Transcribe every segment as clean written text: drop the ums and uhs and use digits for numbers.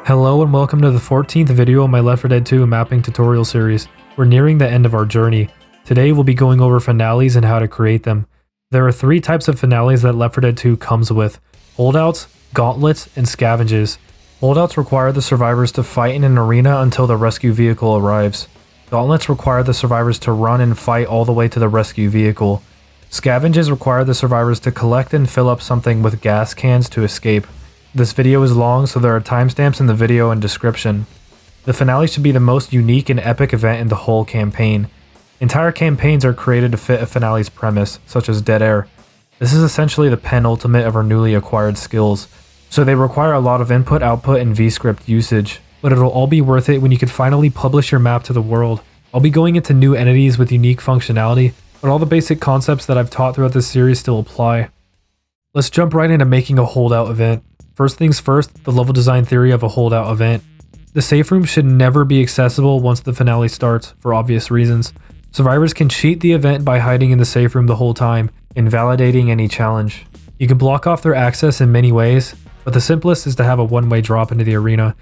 Hello and welcome to the 14th video of my Left 4 Dead 2 mapping tutorial series. We're nearing the end of our journey. Today we'll be going over finales and how to create them. There are three types of finales that Left 4 Dead 2 comes with: holdouts, gauntlets, and scavenges. Holdouts require the survivors to fight in an arena until the rescue vehicle arrives. Gauntlets require the survivors to run and fight all the way to the rescue vehicle. Scavenges require the survivors to collect and fill up something with gas cans to escape. This video is long, so there are timestamps in the video and description. The finale should be the most unique and epic event in the whole campaign. Entire campaigns are created to fit a finale's premise, such as Dead Air. This is essentially the penultimate of our newly acquired skills, so they require a lot of input, output, and VScript usage, but it'll all be worth it when you can finally publish your map to the world. I'll be going into new entities with unique functionality, but all the basic concepts that I've taught throughout this series still apply. Let's jump right into making a holdout event. First things first, the level design theory of a holdout event. The safe room should never be accessible once the finale starts, for obvious reasons. Survivors can cheat the event by hiding in the safe room the whole time, invalidating any challenge. You can block off their access in many ways, but the simplest is to have a one-way drop into the arena.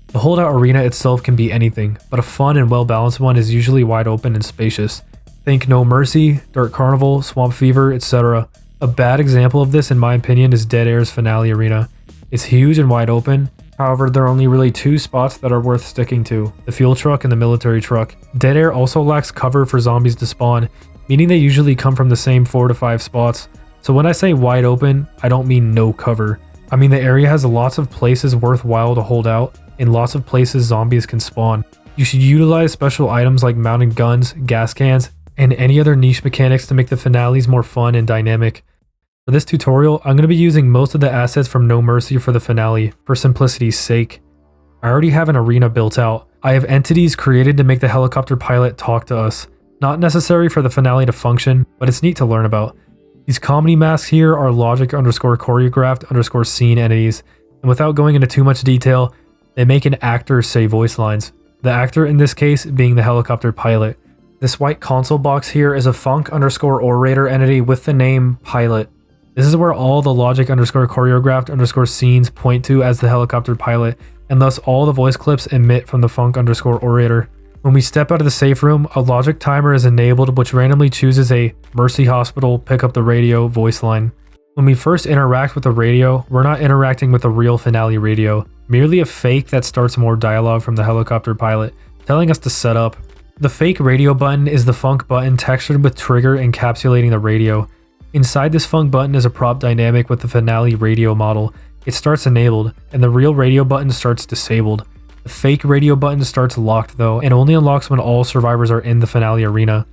The holdout arena itself can be anything, but a fun and well-balanced one is usually wide open and spacious. Think No Mercy, Dirt Carnival, Swamp Fever, etc. A bad example of this, in my opinion, is Dead Air's finale arena. It's huge and wide open, however there are only really two spots that are worth sticking to, the fuel truck and the military truck. Dead Air also lacks cover for zombies to spawn, meaning they usually come from the same 4 to 5 spots. So when I say wide open, I don't mean no cover. I mean the area has lots of places worthwhile to hold out, and lots of places zombies can spawn. You should utilize special items like mounted guns, gas cans, and any other niche mechanics to make the finales more fun and dynamic. For this tutorial, I'm going to be using most of the assets from No Mercy for the finale, for simplicity's sake. I already have an arena built out. I have entities created to make the helicopter pilot talk to us. Not necessary for the finale to function, but it's neat to learn about. These comedy masks here are logic_choreographed_scene entities, and without going into too much detail, they make an actor say voice lines. The actor in this case being the helicopter pilot. This white console box here is a func_orator entity with the name pilot. This is where all the logic_choreographed_scenes point to as the helicopter pilot, and thus all the voice clips emit from the func_orator. When we step out of the safe room, a logic timer is enabled which randomly chooses a Mercy Hospital, pick up the radio voice line. When we first interact with the radio, we're not interacting with the real finale radio, merely a fake that starts more dialogue from the helicopter pilot, telling us to set up. The fake radio button is the func button textured with trigger encapsulating the radio. Inside this func button is a prop dynamic with the finale radio model. It starts enabled, and the real radio button starts disabled. The fake radio button starts locked though, and only unlocks when all survivors are in the finale arena.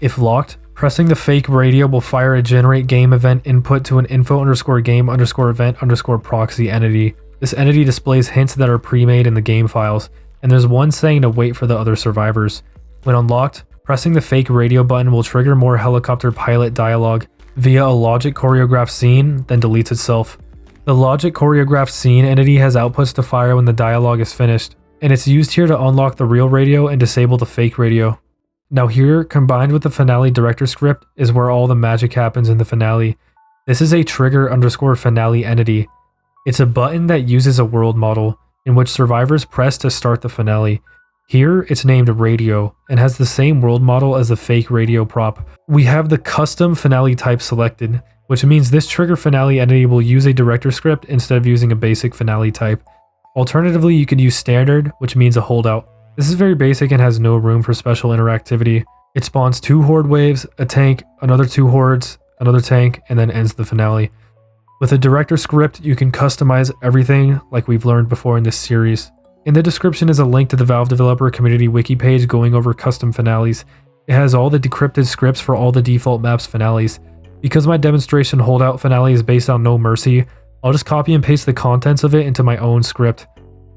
If locked, pressing the fake radio will fire a generate game event input to an info_game_event_proxy entity. This entity displays hints that are pre-made in the game files, and there's one saying to wait for the other survivors. When unlocked, pressing the fake radio button will trigger more helicopter pilot dialogue via a logic choreographed scene, then deletes itself. The logic choreographed scene entity has outputs to fire when the dialogue is finished, and it's used here to unlock the real radio and disable the fake radio. Now here, combined with the finale director script, is where all the magic happens in the finale. This is a trigger_finale entity. It's a button that uses a world model, in which survivors press to start the finale. Here, it's named Radio, and has the same world model as the fake radio prop. We have the custom finale type selected, which means this trigger finale entity will use a director script instead of using a basic finale type. Alternatively, you could use standard, which means a holdout. This is very basic and has no room for special interactivity. It spawns 2 horde waves, a tank, another 2 hordes, another tank, and then ends the finale. With a director script, you can customize everything like we've learned before in this series. In the description is a link to the Valve Developer Community Wiki page going over custom finales. It has all the decrypted scripts for all the default maps finales. Because my demonstration Holdout Finale is based on No Mercy, I'll just copy and paste the contents of it into my own script.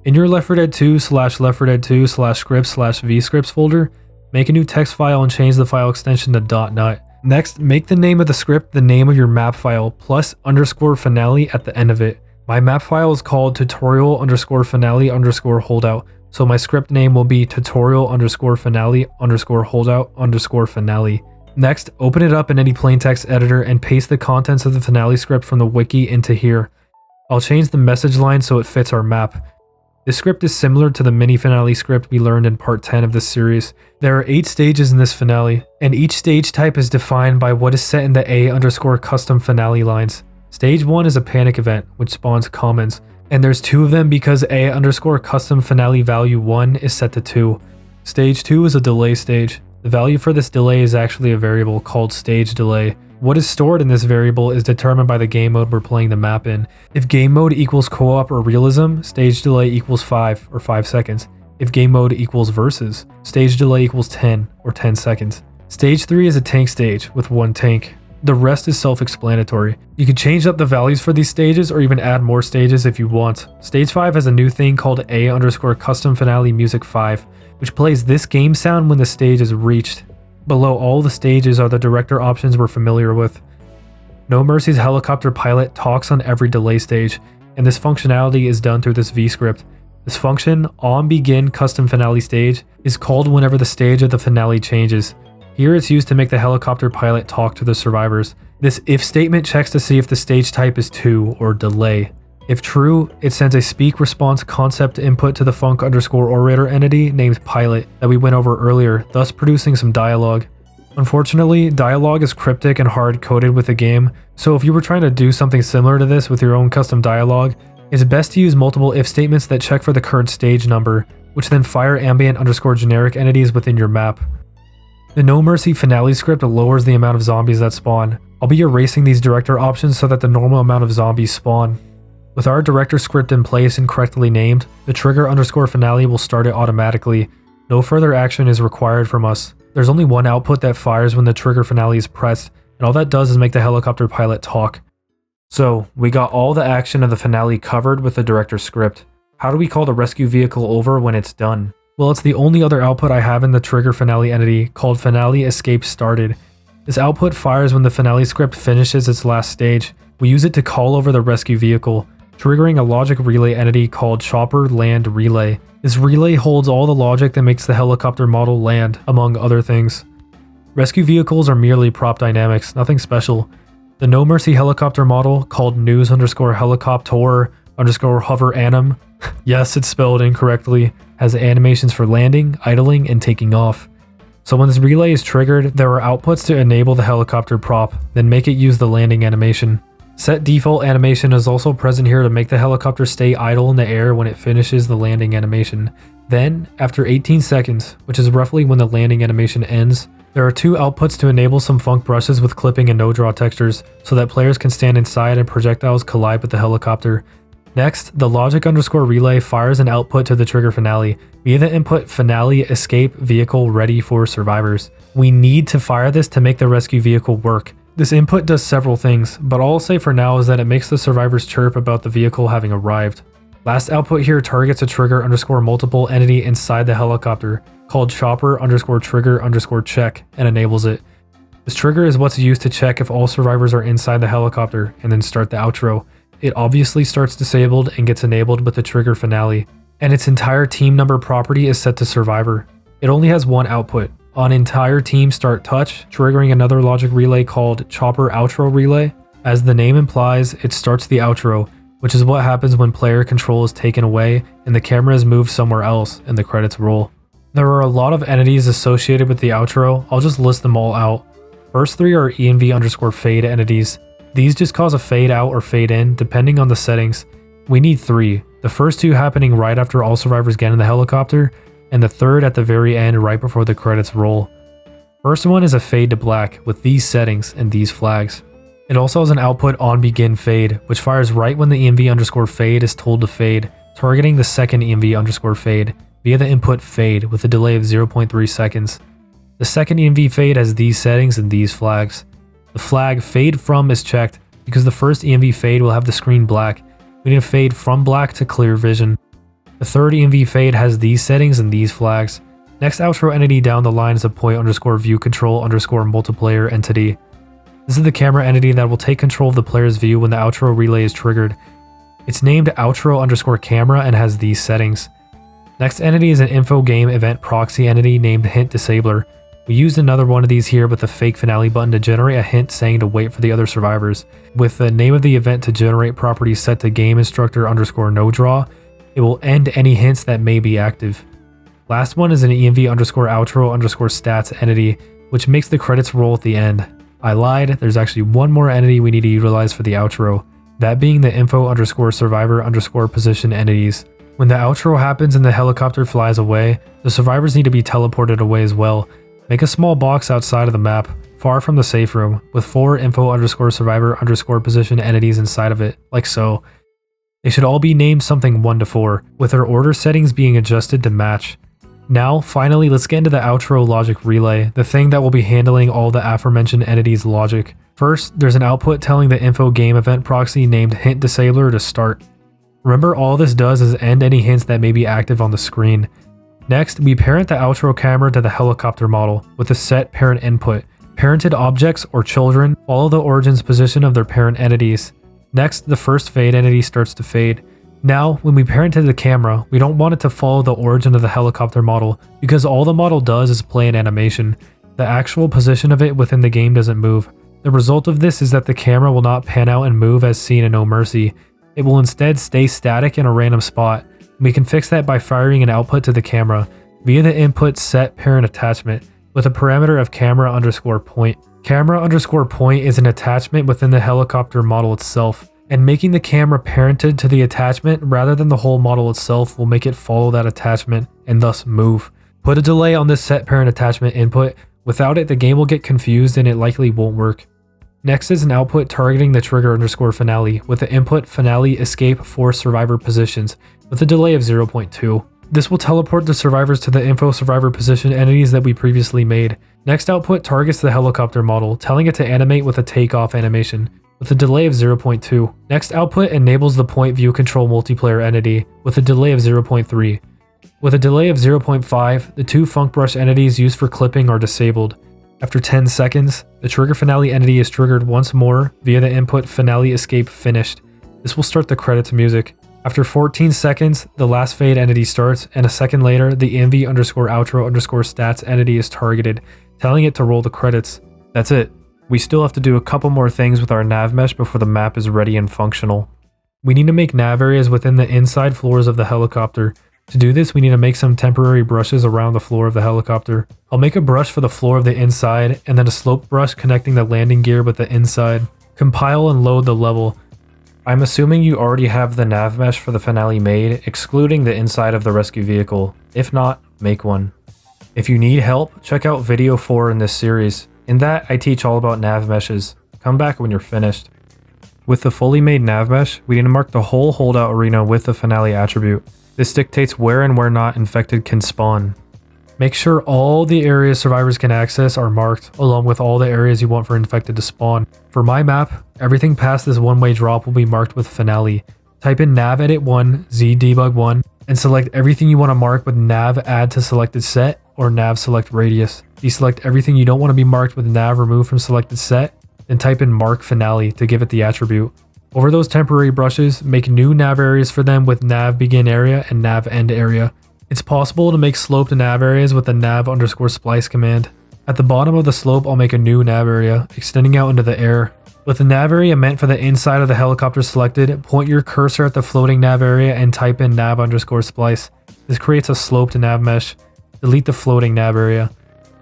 In your Left 4 Dead 2/Left 4 Dead 2/scripts/vscripts folder, make a new text file and change the file extension to .nut. Next, make the name of the script the name of your map file plus _finale at the end of it. My map file is called tutorial_finale_holdout, so my script name will be tutorial_finale_holdout_finale. Next, open it up in any plaintext editor and paste the contents of the finale script from the wiki into here. I'll change the message line so it fits our map. This script is similar to the mini finale script we learned in part 10 of this series. There are 8 stages in this finale, and each stage type is defined by what is set in the A_custom finale lines. Stage 1 is a panic event, which spawns commons, and there's 2 of them because A_custom finale value 1 is set to 2. Stage 2 is a delay stage. The value for this delay is actually a variable called stage delay. What is stored in this variable is determined by the game mode we're playing the map in. If game mode equals co-op or realism, stage delay equals 5 or 5 seconds. If game mode equals versus, stage delay equals 10 or 10 seconds. Stage 3 is a tank stage with 1 tank. The rest is self-explanatory. You can change up the values for these stages or even add more stages if you want. Stage 5 has a new thing called A_custom finale music 5, which plays this game sound when the stage is reached. Below all the stages are the director options we're familiar with. No Mercy's helicopter pilot talks on every delay stage, and this functionality is done through this vscript. This function, onBegin custom finale stage, is called whenever the stage of the finale changes. Here it's used to make the helicopter pilot talk to the survivors. This if statement checks to see if the stage type is 2 or delay. If true, it sends a speak response concept input to the func_orator entity named pilot that we went over earlier, thus producing some dialogue. Unfortunately, dialogue is cryptic and hard-coded with the game, so if you were trying to do something similar to this with your own custom dialogue, it's best to use multiple if statements that check for the current stage number, which then fire ambient_generic entities within your map. The No Mercy finale script lowers the amount of zombies that spawn. I'll be erasing these director options so that the normal amount of zombies spawn. With our director script in place and correctly named, the trigger_finale will start it automatically. No further action is required from us. There's only one output that fires when the trigger finale is pressed, and all that does is make the helicopter pilot talk. So, we got all the action of the finale covered with the director script. How do we call the rescue vehicle over when it's done? Well, it's the only other output I have in the trigger finale entity, called finale escape started. This output fires when the finale script finishes its last stage. We use it to call over the rescue vehicle, triggering a logic relay entity called chopper land relay. This relay holds all the logic that makes the helicopter model land, among other things. Rescue vehicles are merely prop dynamics, nothing special. The No Mercy helicopter model, called news_helicopter_hover anim, yes, it's spelled incorrectly, has animations for landing, idling, and taking off. So when this relay is triggered, there are outputs to enable the helicopter prop, then make it use the landing animation. Set default animation is also present here to make the helicopter stay idle in the air when it finishes the landing animation. Then, after 18 seconds, which is roughly when the landing animation ends, there are 2 outputs to enable some funk brushes with clipping and no-draw textures, so that players can stand inside and projectiles collide with the helicopter. Next, the logic_relay fires an output to the trigger finale via the input finale escape vehicle ready for survivors. We need to fire this to make the rescue vehicle work. This input does several things, but all I'll say for now is that it makes the survivors chirp about the vehicle having arrived. Last output here targets a trigger_multiple entity inside the helicopter, called chopper_trigger_check, and enables it. This trigger is what's used to check if all survivors are inside the helicopter, and then start the outro. It obviously starts disabled and gets enabled with the trigger finale, and its entire team number property is set to survivor. It only has one output, on entire team start touch, triggering another logic relay called chopper outro relay. As the name implies, it starts the outro, which is what happens when player control is taken away and the camera is moved somewhere else and the credits roll. There are a lot of entities associated with the outro, I'll just list them all out. First 3 are env_fade entities. These just cause a fade out or fade in depending on the settings. We need 3, the first 2 happening right after all survivors get in the helicopter, and the third at the very end right before the credits roll. First one is a fade to black with these settings and these flags. It also has an output onBegin fade, which fires right when the env_fade is told to fade, targeting the second env_fade via the input fade with a delay of 0.3 seconds. The second env fade has these settings and these flags. The flag fade from is checked because the first env fade will have the screen black. We need to fade from black to clear vision. The third env fade has these settings and these flags. Next outro entity down the line is a point_view_control_multiplayer entity. This is the camera entity that will take control of the player's view when the outro relay is triggered. It's named outro_camera and has these settings. Next entity is an info game event proxy entity named Hint Disabler. We used another one of these here with the fake finale button to generate a hint saying to wait for the other survivors. With the name of the event to generate property set to game instructor underscore no draw, it will end any hints that may be active. Last one is an EMV underscore outro underscore stats entity, which makes the credits roll at the end. I lied, there's actually one more entity we need to utilize for the outro, that being the info underscore survivor underscore position entities. When the outro happens and the helicopter flies away, the survivors need to be teleported away as well. Make a small box outside of the map, far from the safe room, with 4 info underscore survivor underscore position entities inside of it, like so. They should all be named something 1 to 4, with their order settings being adjusted to match. Now, finally, let's get into the outro logic relay, the thing that will be handling all the aforementioned entities' logic. First, there's an output telling the info game event proxy named Hint Disabler to start. Remember, all this does is end any hints that may be active on the screen. Next, we parent the outro camera to the helicopter model with a set parent input. Parented objects or children follow the origin's position of their parent entities. Next, the first fade entity starts to fade. Now, when we parented the camera, we don't want it to follow the origin of the helicopter model because all the model does is play an animation. The actual position of it within the game doesn't move. The result of this is that the camera will not pan out and move as seen in No Mercy. It will instead stay static in a random spot. We can fix that by firing an output to the camera via the input set parent attachment with a parameter of camera underscore point. Camera underscore point is an attachment within the helicopter model itself, and making the camera parented to the attachment rather than the whole model itself will make it follow that attachment and thus move. Put a delay on this set parent attachment input. Without it, the game will get confused and it likely won't work. Next is an output targeting the trigger underscore finale with the input finale escape force survivor positions with a delay of 0.2. This will teleport the survivors to the info survivor position entities that we previously made. Next output targets the helicopter model, telling it to animate with a takeoff animation with a delay of 0.2. Next output enables the point view control multiplayer entity with a delay of 0.3. With a delay of 0.5, the 2 funk brush entities used for clipping are disabled. After 10 seconds, the trigger finale entity is triggered once more via the input finale escape finished. This will start the credits music. After 14 seconds, the last fade entity starts, and a second later, the env underscore outro underscore stats entity is targeted, telling it to roll the credits. That's it. We still have to do a couple more things with our Navmesh before the map is ready and functional. We need to make nav areas within the inside floors of the helicopter. To do this, we need to make some temporary brushes around the floor of the helicopter. I'll make a brush for the floor of the inside, and then a slope brush connecting the landing gear with the inside. Compile and load the level. I'm assuming you already have the Navmesh for the finale made, excluding the inside of the rescue vehicle. If not, make one. If you need help, check out video 4 in this series. In that, I teach all about Navmeshes. Come back when you're finished. With the fully made Navmesh, we need to mark the whole holdout arena with the finale attribute. This dictates where and where not infected can spawn. Make sure all the areas survivors can access are marked, along with all the areas you want for infected to spawn. For my map, everything past this one-way drop will be marked with finale. Type in nav edit 1, z debug 1, and select everything you want to mark with nav add to selected set or nav select radius. Deselect everything you don't want to be marked with nav remove from selected set, then type in mark finale to give it the attribute. Over those temporary brushes, make new nav areas for them with nav begin area and nav end area. It's possible to make sloped nav areas with the nav underscore splice command. At the bottom of the slope, I'll make a new nav area, extending out into the air. With the nav area meant for the inside of the helicopter selected, point your cursor at the floating nav area and type in nav underscore splice. This creates a sloped nav mesh. Delete the floating nav area.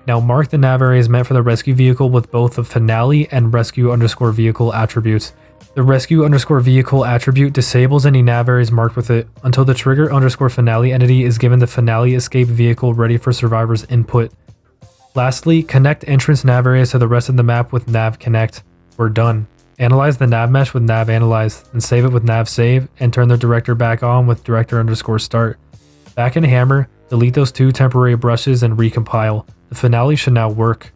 Now mark the nav areas meant for the rescue vehicle with both the finale and rescue underscore vehicle attributes. The rescue underscore vehicle attribute disables any nav areas marked with it until the trigger underscore finale entity is given the finale escape vehicle ready for survivors input. Lastly, connect entrance nav areas to the rest of the map with nav connect. We're done. Analyze the nav mesh with nav analyze, and save it with nav save, and turn the director back on with director underscore start. Back in Hammer, delete those 2 temporary brushes and recompile. The finale should now work.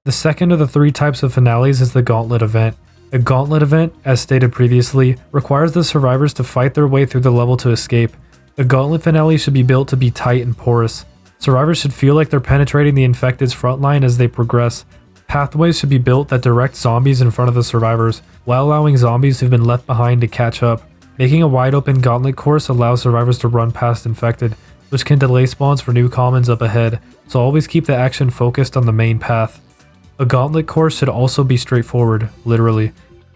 The second of the 3 types of finales is the Gauntlet event. A Gauntlet event, as stated previously, requires the survivors to fight their way through the level to escape. The Gauntlet finale should be built to be tight and porous. Survivors should feel like they're penetrating the infected's front line as they progress. Pathways should be built that direct zombies in front of the survivors, while allowing zombies who've been left behind to catch up. Making a wide open gauntlet course allows survivors to run past infected, which can delay spawns for new commons up ahead, so always keep the action focused on the main path. A gauntlet course should also be straightforward, literally.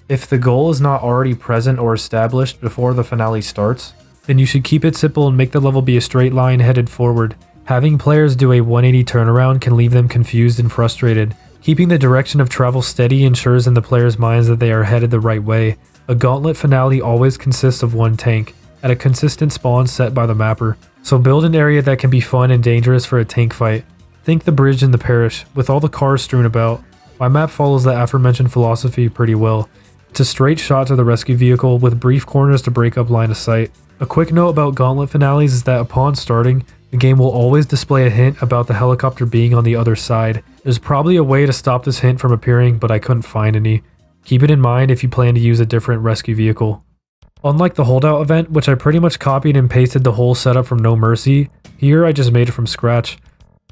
If the goal is not already present or established before the finale starts, then you should keep it simple and make the level be a straight line headed forward. Having players do a 180 turnaround can leave them confused and frustrated. Keeping the direction of travel steady ensures in the players' minds that they are headed the right way. A gauntlet finale always consists of one tank, at a consistent spawn set by the mapper, so build an area that can be fun and dangerous for a tank fight. Think the bridge in the parish, with all the cars strewn about. My map follows the aforementioned philosophy pretty well. It's a straight shot to the rescue vehicle with brief corners to break up line of sight. A quick note about gauntlet finales is that upon starting, the game will always display a hint about the helicopter being on the other side. There's probably a way to stop this hint from appearing, but I couldn't find any. Keep it in mind if you plan to use a different rescue vehicle. Unlike the Holdout event, which I pretty much copied and pasted the whole setup from No Mercy, here I just made it from scratch.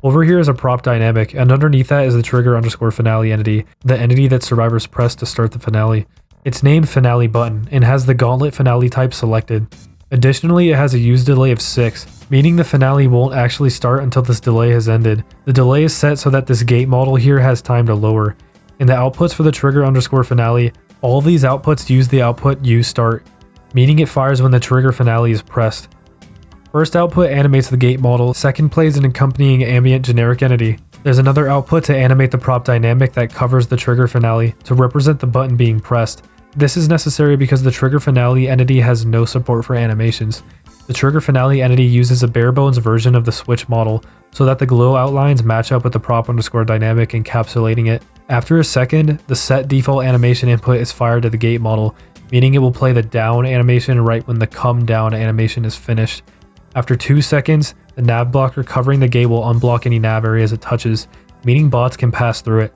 Over here is a prop dynamic, and underneath that is the Trigger_Finale entity, the entity that survivors press to start the finale. It's named Finale Button, and has the Gauntlet Finale type selected. Additionally, it has a use delay of 6, meaning the finale won't actually start until this delay has ended. The delay is set so that this gate model here has time to lower. In the outputs for the Trigger_Finale, all of these outputs use the output uStart, meaning it fires when the Trigger Finale is pressed. First output animates the gate model, second plays an accompanying ambient generic entity. There's another output to animate the prop dynamic that covers the Trigger Finale to represent the button being pressed. This is necessary because the Trigger Finale entity has no support for animations. The Trigger Finale entity uses a bare bones version of the switch model so that the glow outlines match up with the prop_dynamic encapsulating it. After a second, the set default animation input is fired to the gate model, meaning it will play the down animation right when the come down animation is finished. After 2 seconds, the nav blocker covering the gate will unblock any nav areas it touches, meaning bots can pass through it.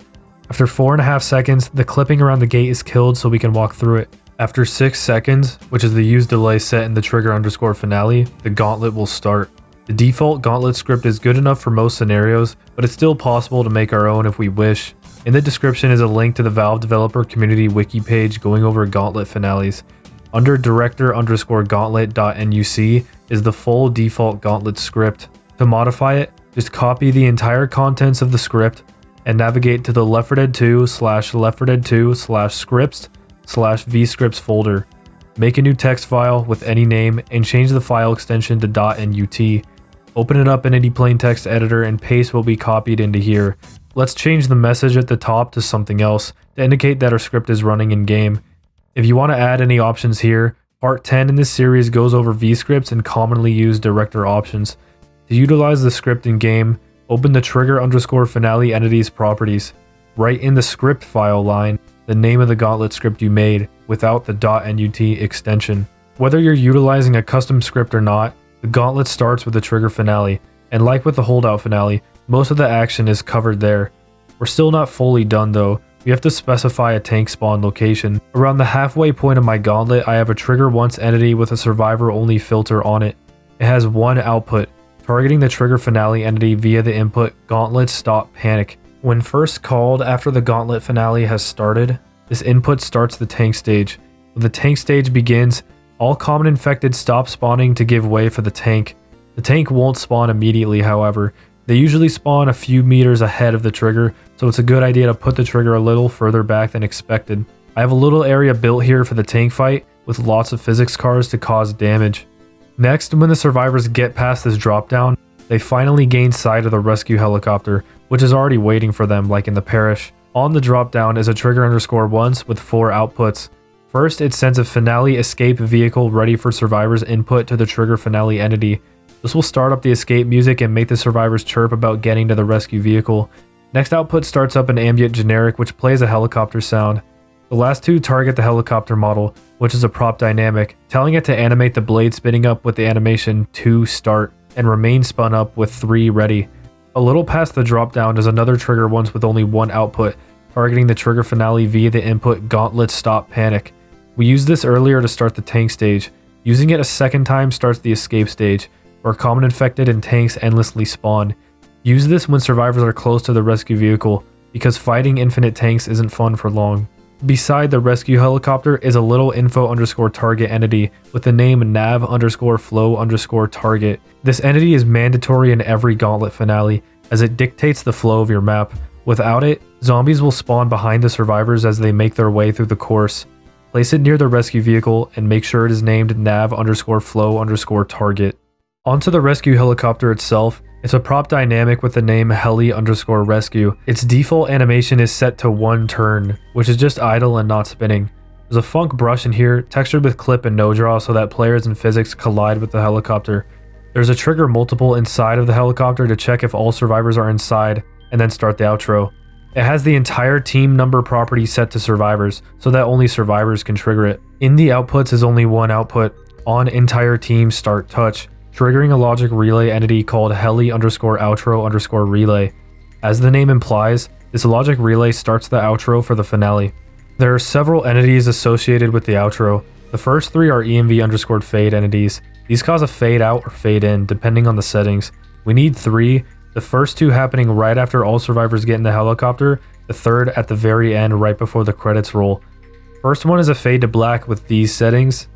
After 4.5 seconds, the clipping around the gate is killed so we can walk through it. After 6 seconds, which is the use delay set in the Trigger_Finale, the gauntlet will start. The default gauntlet script is good enough for most scenarios, but it's still possible to make our own if we wish. In the description is a link to the Valve developer community wiki page going over gauntlet finales. Under director_gauntlet.nuc is the full default gauntlet script. To modify it, just copy the entire contents of the script and navigate to the Left 4 Dead 2/Left 4 Dead 2/scripts/vscripts folder. Make a new text file with any name and change the file extension to .nut. Open it up in any plain text editor and paste what we copied into here. Let's change the message at the top to something else to indicate that our script is running in game. If you want to add any options here, part 10 in this series goes over vscripts and commonly used director options. To utilize the script in game, open the Trigger_Finale entity's properties. Write in the script file line the name of the gauntlet script you made without the .nut extension. Whether you're utilizing a custom script or not, the gauntlet starts with the Trigger Finale, and like with the Holdout Finale, most of the action is covered there. We're still not fully done though. We have to specify a tank spawn location. Around the halfway point of my gauntlet, I have a trigger once entity with a survivor only filter on it. It has one output, targeting the Trigger Finale entity via the input Gauntlet Stop Panic. When first called after the Gauntlet Finale has started, this input starts the tank stage. When the tank stage begins, all common infected stop spawning to give way for the tank. The tank won't spawn immediately, however. They usually spawn a few meters ahead of the trigger, so it's a good idea to put the trigger a little further back than expected. I have a little area built here for the tank fight with lots of physics cars to cause damage. Next, when the survivors get past this drop down, they finally gain sight of the rescue helicopter, which is already waiting for them like in the parish. On the drop down is a Trigger_once with 4 outputs. First, it sends a finale escape vehicle ready for survivors' input to the Trigger Finale entity. This will start up the escape music and make the survivors chirp about getting to the rescue vehicle. Next output starts up an ambient generic which plays a helicopter sound. The last 2 target the helicopter model, which is a prop dynamic, telling it to animate the blade spinning up with the animation 2 start and remain spun up with 3 ready. A little past the drop down is another trigger once with only 1 output, targeting the Trigger Finale via the input Gauntlet Stop Panic. We used this earlier to start the tank stage. Using it a second time starts the escape stage, where common infected and tanks endlessly spawn. Use this when survivors are close to the rescue vehicle, because fighting infinite tanks isn't fun for long. Beside the rescue helicopter is a little info_target entity with the name nav_flow_target. This entity is mandatory in every Gauntlet Finale, as it dictates the flow of your map. Without it, zombies will spawn behind the survivors as they make their way through the course. Place it near the rescue vehicle and make sure it is named nav_flow_target. Onto the rescue helicopter itself, it's a prop dynamic with the name heli_rescue. Its default animation is set to 1 turn, which is just idle and not spinning. There's a funk brush in here, textured with clip and no draw so that players and physics collide with the helicopter. There's a trigger multiple inside of the helicopter to check if all survivors are inside, and then start the outro. It has the entire team number property set to survivors, so that only survivors can trigger it. In the outputs is only one output, on entire team start touch, triggering a logic relay entity called heli_outro_relay. As the name implies, this logic relay starts the outro for the finale. There are several entities associated with the outro. The first 3 are EMV_fade entities. These cause a fade out or fade in, depending on the settings. We need 3, the first 2 happening right after all survivors get in the helicopter, the third at the very end right before the credits roll. First one is a fade to black with these settings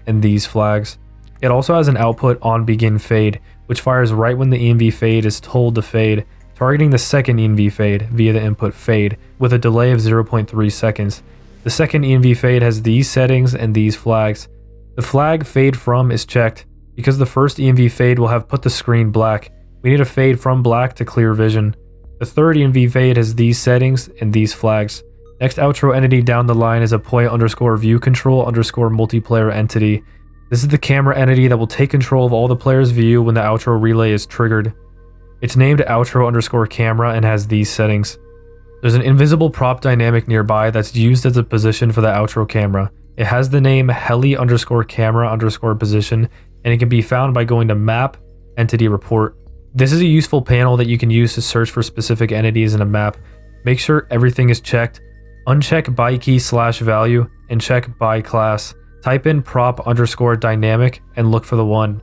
and these flags. It also has an output on begin fade, which fires right when the EMV fade is told to fade, targeting the second EMV fade via the input fade, with a delay of 0.3 seconds. The second EMV fade has these settings and these flags. The flag fade from is checked, because the first EMV fade will have put the screen black. We need a fade from black to clear vision. The third EMV fade has these settings and these flags. Next outro entity down the line is a point_view_control_multiplayer entity. This is the camera entity that will take control of all the players' view when the outro relay is triggered. It's named outro_camera and has these settings. There's an invisible prop dynamic nearby that's used as a position for the outro camera. It has the name heli_camera_position, and it can be found by going to map, entity report. This is a useful panel that you can use to search for specific entities in a map. Make sure everything is checked. Uncheck by key/value and check by class. Type in prop_dynamic and look for the one.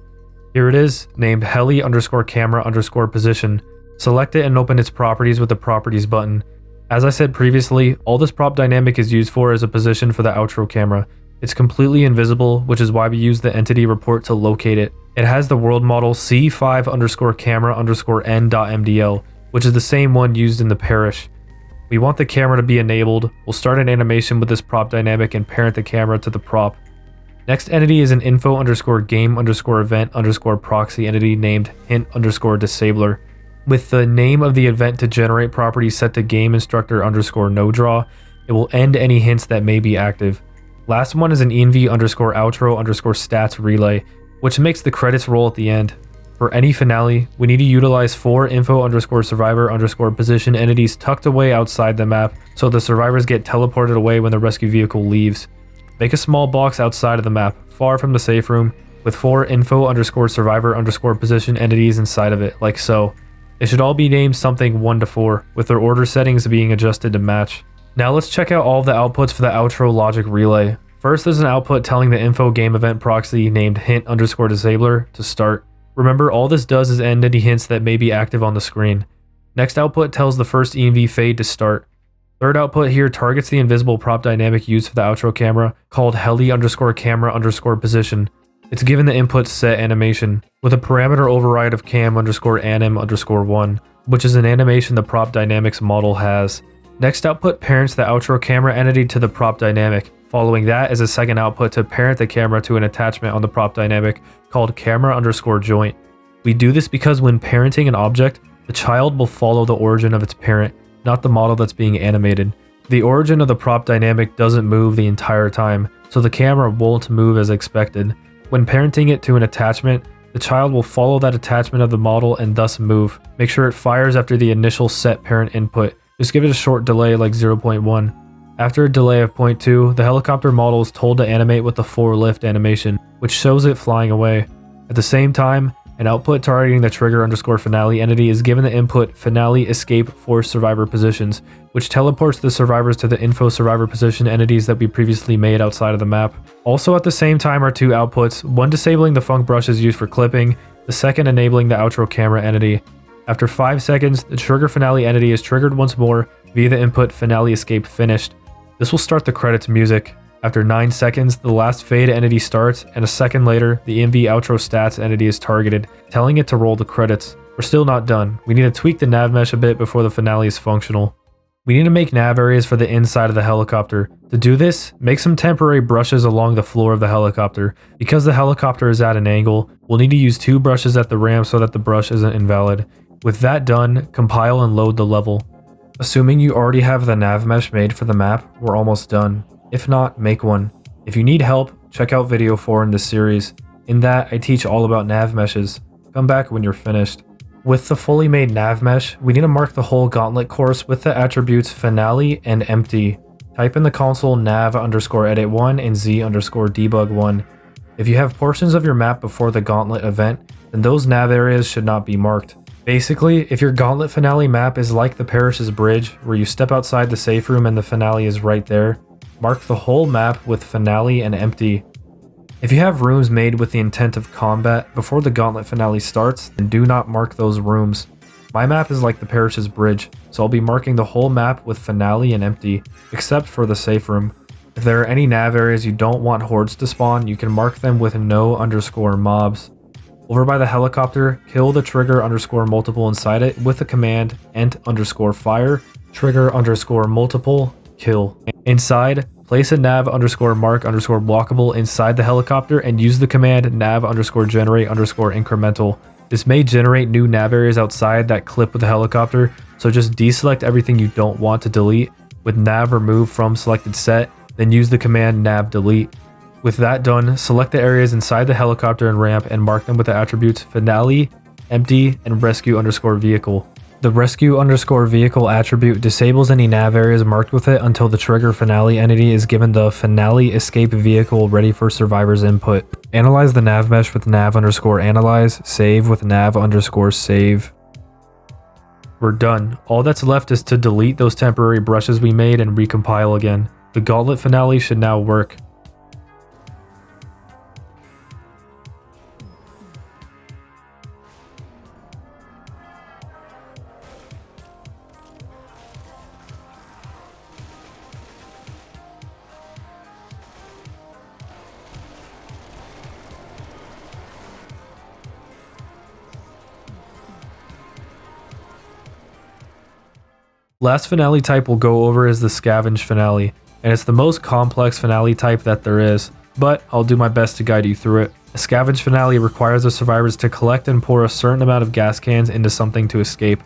Here it is, named heli_camera_position. Select it and open its properties with the properties button. As I said previously, all this prop dynamic is used for is a position for the outro camera. It's completely invisible, which is why we use the entity report to locate it. It has the world model C5_camera_n.mdl, which is the same one used in the parish. We want the camera to be enabled. We'll start an animation with this prop dynamic and parent the camera to the prop. Next entity is an info_game_event_proxy entity named hint_disabler. With the name of the event to generate property set to game instructor_no draw, it will end any hints that may be active. Last one is an env_outro_stats relay, which makes the credits roll at the end. For any finale, we need to utilize 4 info_survivor_position entities tucked away outside the map, so the survivors get teleported away when the rescue vehicle leaves. Make a small box outside of the map, far from the safe room, with 4 info_survivor_position entities inside of it, like so. They should all be named something 1 to 4, with their order settings being adjusted to match. Now let's check out all of the outputs for the outro logic relay. First, there's an output telling the info game event proxy named hint_disabler to start. Remember, all this does is end any hints that may be active on the screen. Next output tells the first EMV fade to start. Third output here targets the invisible prop dynamic used for the outro camera, called heli_camera_position. It's given the input set animation, with a parameter override of cam_anim_1, which is an animation the prop dynamics model has. Next output parents the outro camera entity to the prop dynamic. Following that is a second output to parent the camera to an attachment on the prop dynamic called camera_joint. We do this because when parenting an object, the child will follow the origin of its parent, not the model that's being animated. The origin of the prop dynamic doesn't move the entire time, so the camera won't move as expected. When parenting it to an attachment, the child will follow that attachment of the model and thus move. Make sure it fires after the initial set parent input. Just give it a short delay like 0.1. After a delay of 0.2, the helicopter model is told to animate with the 4 lift animation, which shows it flying away. At the same time, an output targeting the trigger_finale entity is given the input finale escape force survivor positions, which teleports the survivors to the info survivor position entities that we previously made outside of the map. Also at the same time are 2 outputs, one disabling the funk brushes used for clipping, the second enabling the outro camera entity. After 5 seconds, the trigger finale entity is triggered once more via the input finale escape finished. This will start the credits music. After 9 seconds, the last fade entity starts, and a second later, the MV outro stats entity is targeted, telling it to roll the credits. We're still not done. We need to tweak the Navmesh a bit before the finale is functional. We need to make nav areas for the inside of the helicopter. To do this, make some temporary brushes along the floor of the helicopter. Because the helicopter is at an angle, we'll need to use 2 brushes at the ramp so that the brush isn't invalid. With that done, compile and load the level. Assuming you already have the Navmesh made for the map, we're almost done. If not, make one. If you need help, check out video 4 in this series. In that, I teach all about Navmeshes. Come back when you're finished. With the fully made Navmesh, we need to mark the whole gauntlet course with the attributes finale and empty. Type in the console nav_edit1 and z_debug1. If you have portions of your map before the gauntlet event, then those nav areas should not be marked. Basically, if your Gauntlet Finale map is like the Parish's Bridge, where you step outside the safe room and the finale is right there, mark the whole map with finale and empty. If you have rooms made with the intent of combat before the Gauntlet Finale starts, then do not mark those rooms. My map is like the Parish's Bridge, so I'll be marking the whole map with finale and empty, except for the safe room. If there are any nav areas you don't want hordes to spawn, you can mark them with no_mobs. Over by the helicopter, kill the trigger_multiple inside it with the command ent_fire, trigger_multiple, kill. Inside, place a nav_mark_blockable inside the helicopter and use the command nav_generate_incremental. This may generate new nav areas outside that clip with the helicopter, so just deselect everything you don't want to delete with nav remove from selected set, then use the command nav delete. With that done, select the areas inside the helicopter and ramp and mark them with the attributes finale, empty, and rescue_vehicle. The rescue_vehicle attribute disables any nav areas marked with it until the trigger finale entity is given the finale escape vehicle ready for survivor's input. Analyze the Navmesh with nav_analyze, save with nav_save. We're done. All that's left is to delete those temporary brushes we made and recompile again. The Gauntlet Finale should now work. Last finale type we'll go over is the Scavenge Finale, and it's the most complex finale type that there is, but I'll do my best to guide you through it. A Scavenge Finale requires the survivors to collect and pour a certain amount of gas cans into something to escape.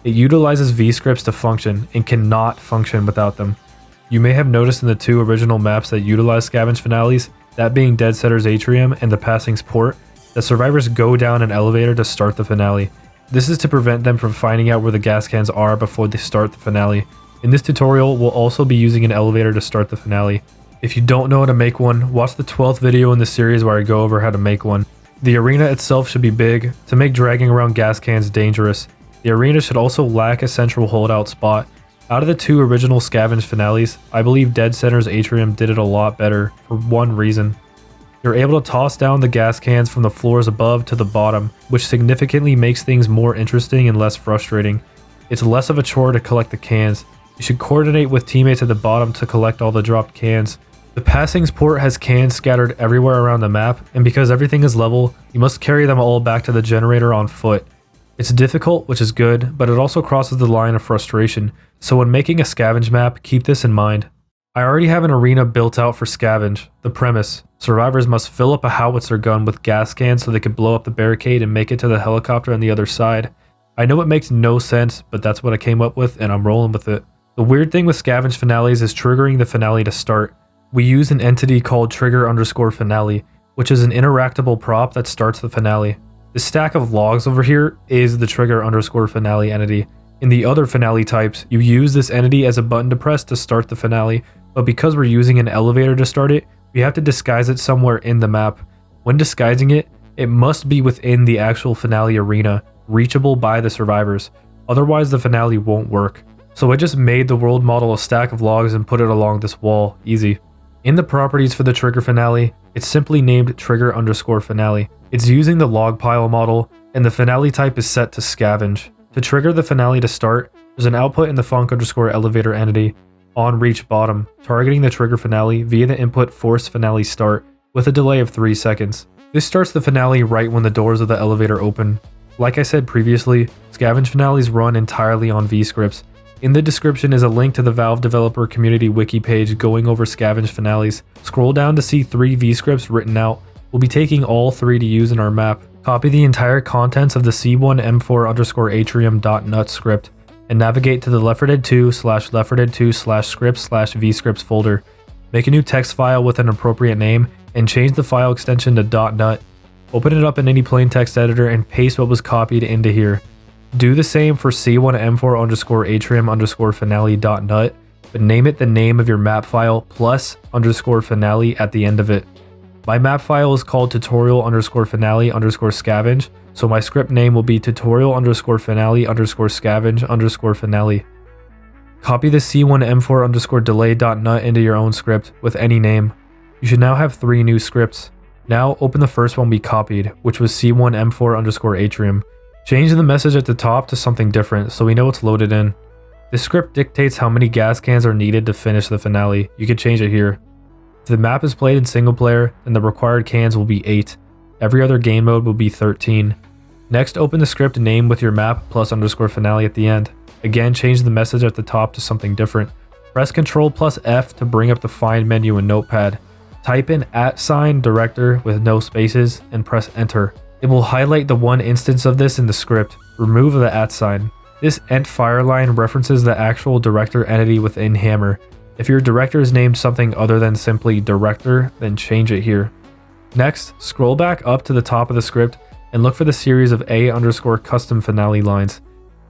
It utilizes V-scripts to function and cannot function without them. You may have noticed in the 2 original maps that utilize Scavenge Finales, that being Dead Setter's Atrium and the Passing's Port, that survivors go down an elevator to start the finale. This is to prevent them from finding out where the gas cans are before they start the finale. In this tutorial, we'll also be using an elevator to start the finale. If you don't know how to make one, watch the 12th video in the series where I go over how to make one. The arena itself should be big, to make dragging around gas cans dangerous. The arena should also lack a central holdout spot. Out of the 2 original Scavenge Finales, I believe Dead Setter's Atrium did it a lot better, for one reason. You're able to toss down the gas cans from the floors above to the bottom, which significantly makes things more interesting and less frustrating. It's less of a chore to collect the cans. You should coordinate with teammates at the bottom to collect all the dropped cans. The Passing's Port has cans scattered everywhere around the map, and because everything is level, you must carry them all back to the generator on foot. It's difficult, which is good, but it also crosses the line of frustration, so when making a Scavenge map, keep this in mind. I already have an arena built out for Scavenge. The premise: survivors must fill up a howitzer gun with gas cans so they can blow up the barricade and make it to the helicopter on the other side. I know it makes no sense, but that's what I came up with and I'm rolling with it. The weird thing with Scavenge Finales is triggering the finale to start. We use an entity called trigger_finale, which is an interactable prop that starts the finale. This stack of logs over here is the trigger_finale entity. In the other finale types, you use this entity as a button to press to start the finale, but because we're using an elevator to start it, we have to disguise it somewhere in the map. When disguising it, it must be within the actual finale arena, reachable by the survivors. Otherwise, the finale won't work. So I just made the world model a stack of logs and put it along this wall. Easy. In the properties for the Trigger Finale, it's simply named Trigger underscore Finale. It's using the log pile model, and the Finale type is set to Scavenge. To trigger the Finale to start, there's an output in the func underscore elevator entity on reach bottom, targeting the Trigger Finale via the input force Finale start with a delay of 3 seconds. This starts the Finale right when the doors of the elevator open. Like I said previously, Scavenge Finales run entirely on vscripts. In the description is a link to the Valve developer community wiki page going over Scavenge Finales. Scroll down to see 3 vscripts written out. We'll be taking all 3 to use in our map. Copy the entire contents of the c1m4 underscore atrium.nut script and navigate to the Left 4 Dead 2 /Left 4 Dead 2 /scripts /vscripts folder. Make a new text file with an appropriate name and change the file extension to .nut. Open it up in any plain text editor and paste what was copied into here. Do the same for c1m4 underscore atrium underscore finale.nut, but name it the name of your map file plus underscore finale at the end of it. My map file is called tutorial underscore finale underscore scavenge, so my script name will be tutorial underscore finale underscore scavenge underscore finale. Copy the c1m4 underscore delay.nut into your own script with any name. You should now have 3 new scripts. Now open the first one we copied, which was c1m4 underscore atrium. Change the message at the top to something different so we know it's loaded in. This script dictates how many gas cans are needed to finish the finale. You can change it here. If the map is played in single player, then the required cans will be 8. Every other game mode will be 13. Next, open the script name with your map plus underscore finale at the end. Again, change the message at the top to something different. Press Ctrl plus F to bring up the find menu in Notepad. Type in @director with no spaces and press enter. It will highlight the one instance of this in the script. Remove the @sign. This ent fire line references the actual director entity within Hammer. If your director is named something other than simply director, then change it here. Next, scroll back up to the top of the script and look for the series of A underscore custom finale lines.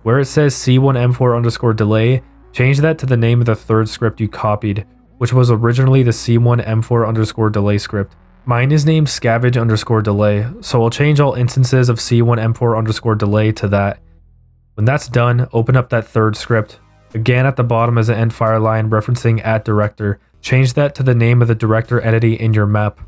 Where it says c1m4 underscore delay, change that to the name of the 3rd script you copied, which was originally the c1m4 underscore delay script. Mine is named scavenge underscore delay, so I'll change all instances of c1m4 underscore delay to that. When that's done, open up that 3rd script. Again, at the bottom is an end fire line referencing @director. Change that to the name of the director entity in your map.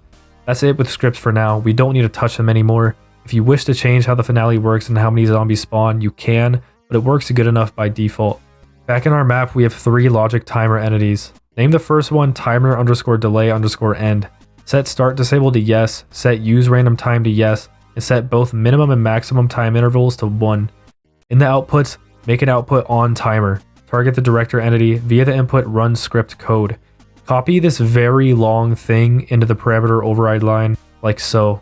That's it with scripts for now. We don't need to touch them anymore. If you wish to change how the finale works and how many zombies spawn, you can, but it works good enough by default. Back in our map, we have 3 logic timer entities. Name the first one timer underscore delay underscore end. Set start disable to yes, set use random time to yes, and set both minimum and maximum time intervals to 1. In the outputs, make an output on timer. Target the director entity via the input run script code. Copy this very long thing into the parameter override line, like so.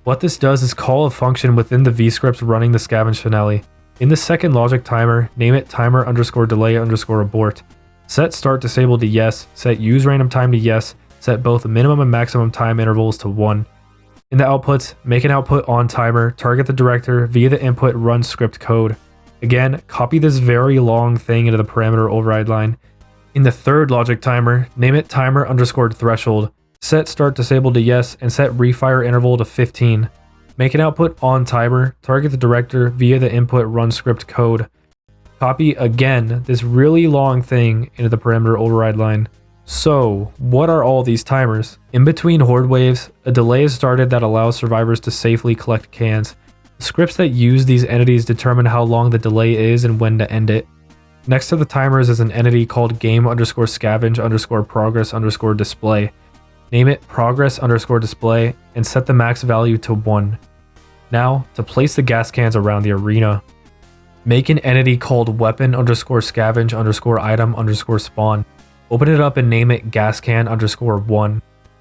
What this does is call a function within the vscripts running the Scavenge Finale. In the second logic timer, name it timer underscore delay underscore abort. Set start disable to yes, set use random time to yes, set both minimum and maximum time intervals to 1. In the outputs, make an output on timer, target the director via the input run script code. Again, copy this very long thing into the parameter override line. In the 3rd logic timer, name it timer underscore threshold, set start disable to yes, and set refire interval to 15. Make an output on timer, target the director via the input run script code. Copy again this really long thing into the parameter override line. So, what are all these timers? In between horde waves, a delay is started that allows survivors to safely collect cans. The scripts that use these entities determine how long the delay is and when to end it. Next to the timers is an entity called game underscore scavenge underscore progress underscore display. Name it progress underscore display and set the max value to 1. Now, to place the gas cans around the arena, make an entity called weapon underscore scavenge underscore item underscore spawn. Open it up and name it gascan underscore 1.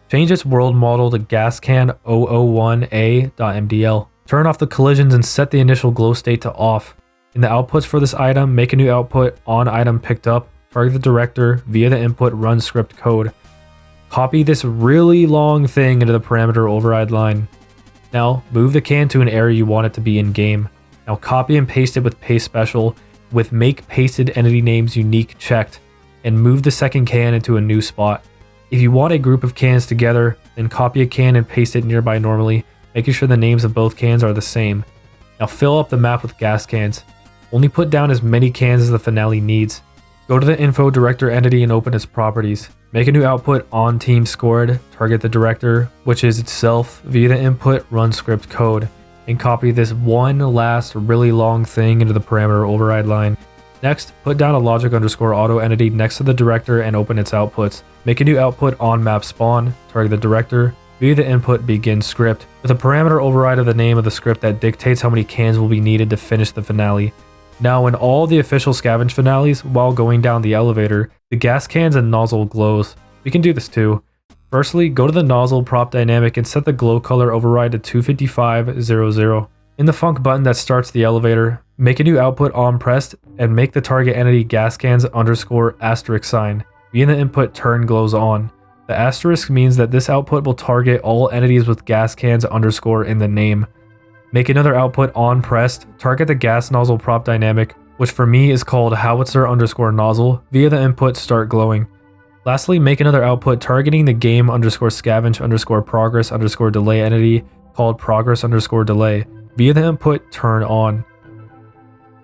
Change its world model to gascan 001a.mdl. Turn off the collisions and set the initial glow state to off. In the outputs for this item, make a new output on item picked up, target the director via the input run script code. Copy this really long thing into the parameter override line. Now, move the can to an area you want it to be in game. Now copy and paste it with paste special with make pasted entity names unique checked, and move the second can into a new spot. If you want a group of cans together, then copy a can and paste it nearby normally, making sure the names of both cans are the same. Now fill up the map with gas cans. Only put down as many cans as the finale needs. Go to the info director entity and open its properties. Make a new output on team scored, target the director, which is itself, via the input run script code, and copy this one last really long thing into the parameter override line. Next, put down a logic underscore auto entity next to the director and open its outputs. Make a new output on map spawn, target the director, via the input begin script, with a parameter override of the name of the script that dictates how many cans will be needed to finish the finale. Now in all the official Scavenge finales, while going down the elevator, the gas cans and nozzle glows. We can do this too. Firstly, go to the nozzle prop dynamic and set the glow color override to 25500. In the func button that starts the elevator, make a new output on pressed and make the target entity gas cans underscore asterisk sign. Via the input turn glows on. The asterisk means that this output will target all entities with gas cans underscore in the name. Make another output on pressed, target the gas nozzle prop dynamic, which for me is called howitzer underscore nozzle, via the input start glowing. Lastly, make another output targeting the game underscore scavenge underscore progress underscore delay entity called progress underscore delay, via the input turn on.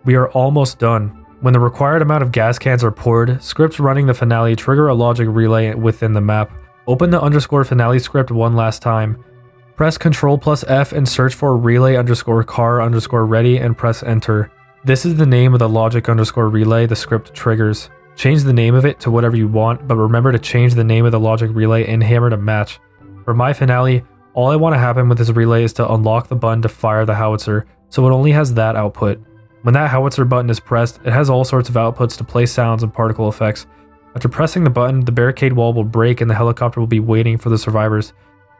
We are almost done. When the required amount of gas cans are poured, scripts running the finale trigger a logic relay within the map. Open the underscore finale script one last time. Press Ctrl plus F and search for relay underscore car underscore ready and press enter. This is the name of the logic underscore relay the script triggers. Change the name of it to whatever you want, but remember to change the name of the logic relay in Hammer to match. For my finale, all I want to happen with this relay is to unlock the button to fire the howitzer, so it only has that output. When that howitzer button is pressed, it has all sorts of outputs to play sounds and particle effects. After pressing the button, the barricade wall will break and the helicopter will be waiting for the survivors.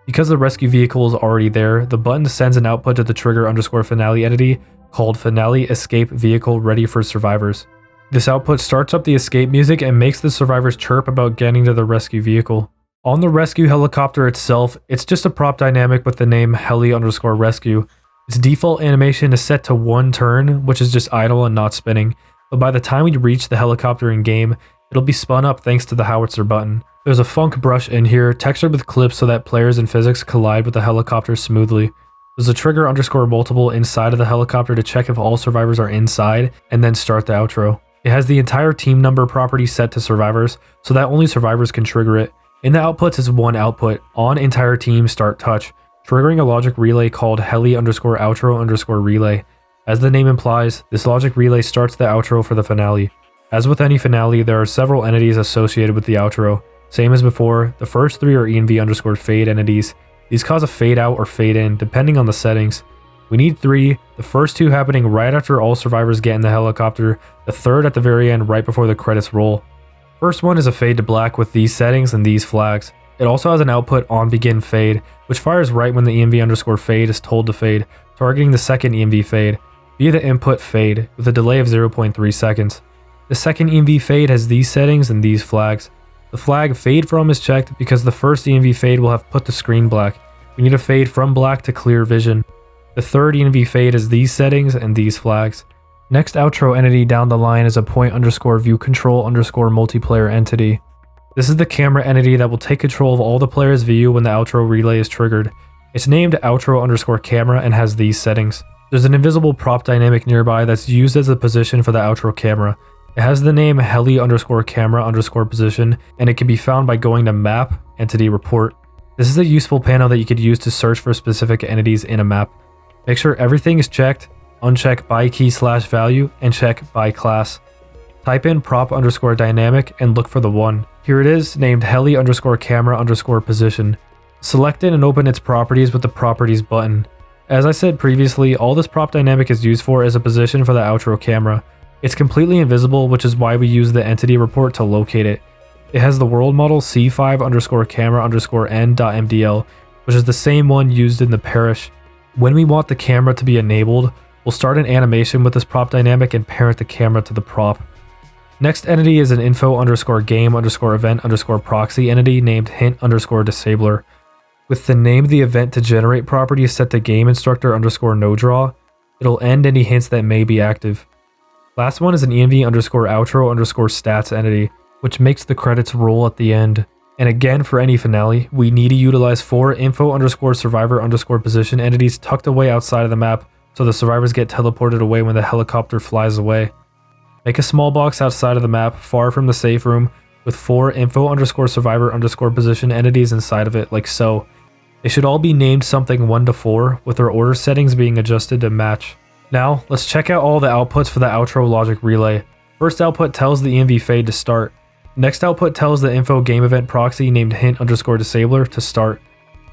Because the rescue vehicle is already there, the button sends an output to the trigger underscore finale entity called finale escape vehicle ready for survivors. This output starts up the escape music and makes the survivors chirp about getting to the rescue vehicle. On the rescue helicopter itself, it's just a prop dynamic with the name heli underscore rescue. Its default animation is set to 1 turn, which is just idle and not spinning, but by the time we reach the helicopter in game, it'll be spun up thanks to the howitzer button. There's a func brush in here, textured with clips so that players in physics collide with the helicopter smoothly. There's a trigger underscore multiple inside of the helicopter to check if all survivors are inside, and then start the outro. It has the entire team number property set to survivors, so that only survivors can trigger it. In the outputs is one output, on entire team start touch, triggering a logic relay called heli underscore outro underscore relay. As the name implies, this logic relay starts the outro for the finale. As with any finale, there are several entities associated with the outro. Same as before, the first 3 are env underscore fade entities. These cause a fade out or fade in, depending on the settings. We need 3, the first 2 happening right after all survivors get in the helicopter, the third at the very end right before the credits roll. First one is a fade to black with these settings and these flags. It also has an output on begin fade, which fires right when the env underscore fade is told to fade, targeting the second env fade, via the input fade, with a delay of 0.3 seconds. The second env fade has these settings and these flags. The flag fade from is checked because the first env fade will have put the screen black. We need a fade from black to clear vision. The third env fade has these settings and these flags. Next outro entity down the line is a point underscore view control underscore multiplayer entity. This is the camera entity that will take control of all the players' view when the outro relay is triggered. It's named outro underscore camera and has these settings. There's an invisible prop dynamic nearby that's used as the position for the outro camera. It has the name heli underscore camera underscore position, and it can be found by going to map, entity report. This is a useful panel that you could use to search for specific entities in a map. Make sure everything is checked, uncheck by key / value, and check by class. Type in prop underscore dynamic and look for the one. Here it is, named heli underscore camera underscore position. Select it and open its properties with the properties button. As I said previously, all this prop dynamic is used for is a position for the outro camera. It's completely invisible, which is why we use the entity report to locate it. It has the world model C5 underscore camera underscore n.mdl, which is the same one used in the parish. When we want the camera to be enabled, we'll start an animation with this prop dynamic and parent the camera to the prop. Next entity is an info underscore game underscore event underscore proxy entity named hint underscore disabler. With the name of the event to generate property set to game instructor underscore no draw, it'll end any hints that may be active. Last one is an env underscore outro underscore stats entity, which makes the credits roll at the end. And again, for any finale, we need to utilize 4 info underscore survivor underscore position entities tucked away outside of the map, so the survivors get teleported away when the helicopter flies away. Make a small box outside of the map, far from the safe room, with 4 info_survivor_position entities inside of it, like so. They should all be named something 1 to 4, with their order settings being adjusted to match. Now, let's check out all the outputs for the outro logic relay. First output tells the ENV fade to start. Next output tells the info game event proxy named hint_disabler to start.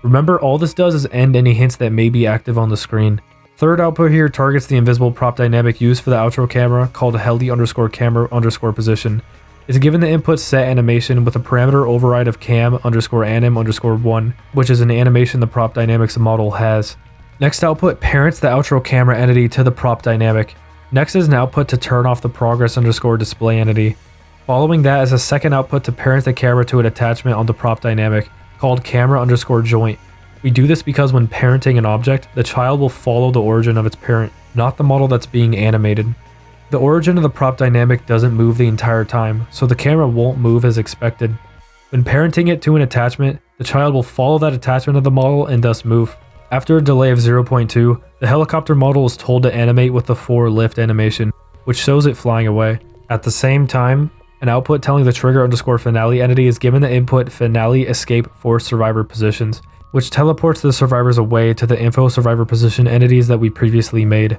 Remember, all this does is end any hints that may be active on the screen. Third output here targets the invisible prop dynamic used for the outro camera called heli_camera_position. It's given the input set animation with a parameter override of cam_anim_1, which is an animation the prop dynamics model has. Next output parents the outro camera entity to the prop dynamic. Next is an output to turn off the progress_display entity. Following that is a second output to parent the camera to an attachment on the prop dynamic called camera_joint. We do this because when parenting an object, the child will follow the origin of its parent, not the model that's being animated. The origin of the prop dynamic doesn't move the entire time, so the camera won't move as expected. When parenting it to an attachment, the child will follow that attachment of the model and thus move. After a delay of 0.2, the helicopter model is told to animate with the 4 lift animation, which shows it flying away. At the same time, an output telling the trigger_finale entity is given the input finale escape force survivor positions, which teleports the survivors away to the info survivor position entities that we previously made.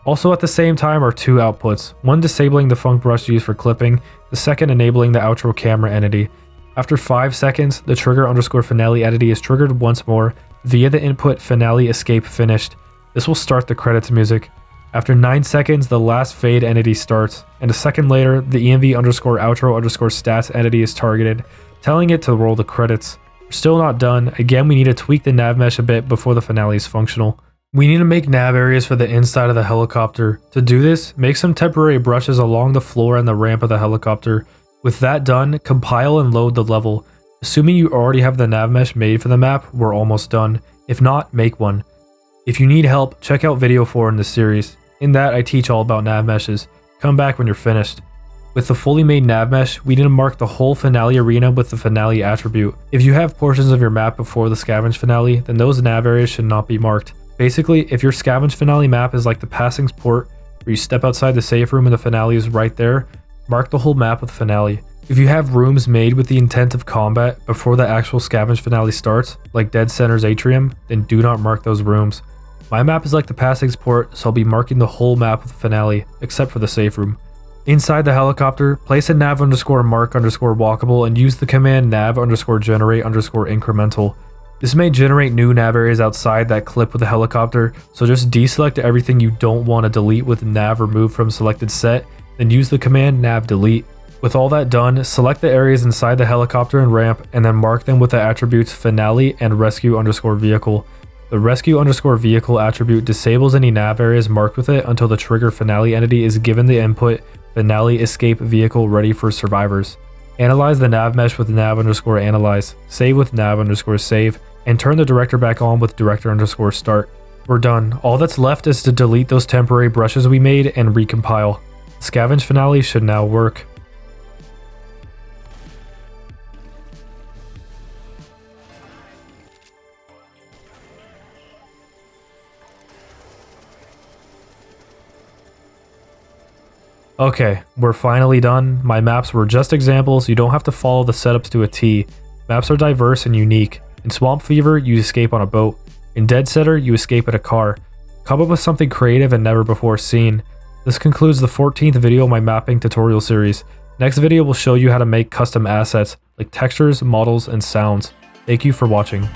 Also at the same time are 2 outputs, one disabling the funk brush used for clipping, the second enabling the outro camera entity. After 5 seconds, the trigger_finale entity is triggered once more via the input finale escape finished. This will start the credits music. After 9 seconds, the last fade entity starts, and a second later, the ENV_outro_stats entity is targeted, telling it to roll the credits. We're still not done. Again, we need to tweak the Navmesh a bit before the finale is functional. We need to make nav areas for the inside of the helicopter. To do this, make some temporary brushes along the floor and the ramp of the helicopter. With that done, compile and load the level. Assuming you already have the Navmesh made for the map, we're almost done. If not, make one. If you need help, check out video 4 in this series. In that, I teach all about Navmeshes. Come back when you're finished. With the fully made Navmesh, we need to mark the whole finale arena with the finale attribute. If you have portions of your map before the Scavenge Finale, then those nav areas should not be marked. Basically, if your Scavenge Finale map is like the passings port, where you step outside the safe room and the finale is right there, mark the whole map with finale. If you have rooms made with the intent of combat before the actual Scavenge Finale starts, like Dead Center's atrium, then do not mark those rooms. My map is like the passings port, so I'll be marking the whole map with finale, except for the safe room. Inside the helicopter, place a nav_mark_walkable and use the command nav_generate_incremental. This may generate new nav areas outside that clip with the helicopter, so just deselect everything you don't want to delete with nav remove from selected set, then use the command nav delete. With all that done, select the areas inside the helicopter and ramp, and then mark them with the attributes finale and rescue_vehicle. The rescue_vehicle attribute disables any nav areas marked with it until the trigger finale entity is given the input finale escape vehicle ready for survivors. Analyze the Navmesh with nav_analyze, save with nav_save, and turn the director back on with director_start. We're done. All that's left is to delete those temporary brushes we made and recompile. Scavenge Finale should now work. Okay, we're finally done. My maps were just examples, you don't have to follow the setups to a T. Maps are diverse and unique. In Swamp Fever, you escape on a boat. In Dead Center, you escape in a car. Come up with something creative and never before seen. This concludes the 14th video of my mapping tutorial series. Next video will show you how to make custom assets, like textures, models, and sounds. Thank you for watching.